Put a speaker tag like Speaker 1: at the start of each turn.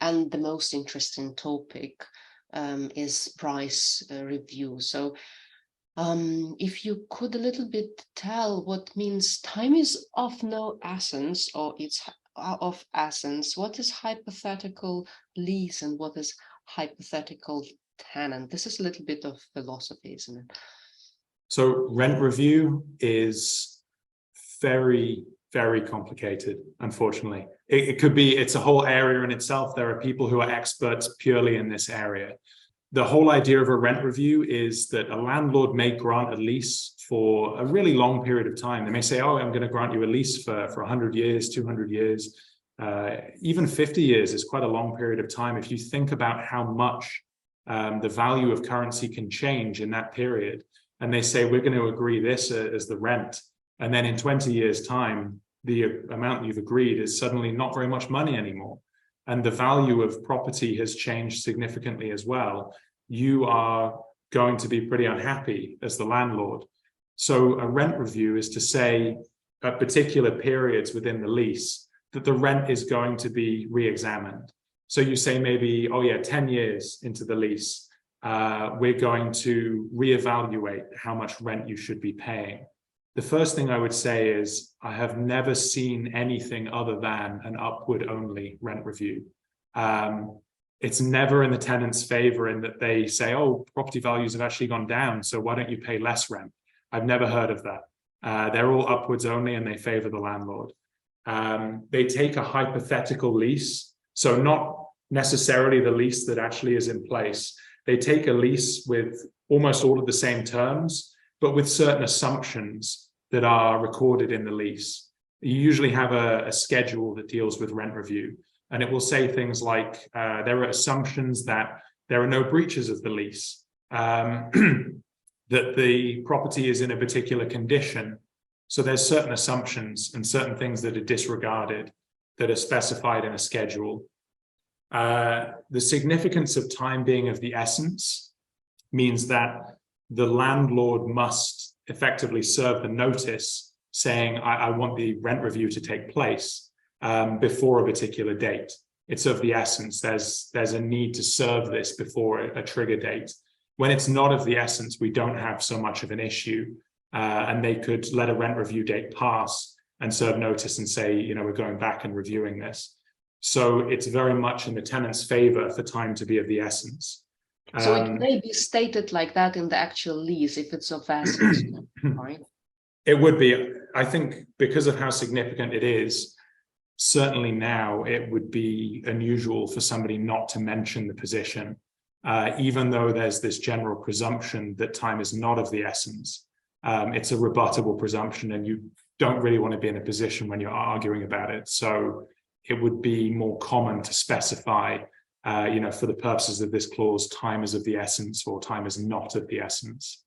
Speaker 1: And the most interesting topic is price review. So if you could a little bit tell what means time is of no essence, or it's of essence, what is hypothetical lease and what is hypothetical tenant? This is a little bit of philosophy, isn't it?
Speaker 2: So rent review is very, very complicated, unfortunately. It could be, it's a whole area in itself. There are people who are experts purely in this area. The whole idea of a rent review is that a landlord may grant a lease for a really long period of time. They may say, oh, I'm going to grant you a lease for 100 years, 200 years, even 50 years is quite a long period of time. If you think about how much the value of currency can change in that period, and they say, we're going to agree this as the rent. And then in 20 years' time, the amount you've agreed is suddenly not very much money anymore. And the value of property has changed significantly as well. You are going to be pretty unhappy as the landlord. So a rent review is to say at particular periods within the lease that the rent is going to be re-examined. So you say maybe, oh yeah, 10 years into the lease, we're going to reevaluate how much rent you should be paying. The first thing I would say is I have never seen anything other than an upward only rent review. It's never in the tenant's favor in that they say, oh, property values have actually gone down, so why don't you pay less rent? I've never heard of that. They're all upwards only and they favor the landlord. They take a hypothetical lease, so not necessarily the lease that actually is in place. They take a lease with almost all of the same terms, but with certain assumptions that are recorded in the lease. You usually have a schedule that deals with rent review, and it will say things like there are assumptions that there are no breaches of the lease, that the property is in a particular condition. So there's certain assumptions and certain things that are disregarded that are specified in a schedule. The significance of time being of the essence means that the landlord must effectively serve the notice saying, I want the rent review to take place before a particular date. It's of the essence. There's a need to serve this before a trigger date. When it's not of the essence, we don't have so much of an issue, and they could let a rent review date pass and serve notice and say, you know, we're going back and reviewing this. So it's very much in the tenant's favor for time to be of the essence.
Speaker 1: So it may be stated like that in the actual lease if it's of essence, right?
Speaker 2: It would be. I think because of how significant it is, certainly now it would be unusual for somebody not to mention the position, even though there's this general presumption that time is not of the essence. It's a rebuttable presumption, and you don't really want to be in a position when you're arguing about it. So it would be more common to specify, you know, for the purposes of this clause, time is of the essence or time is not of the essence.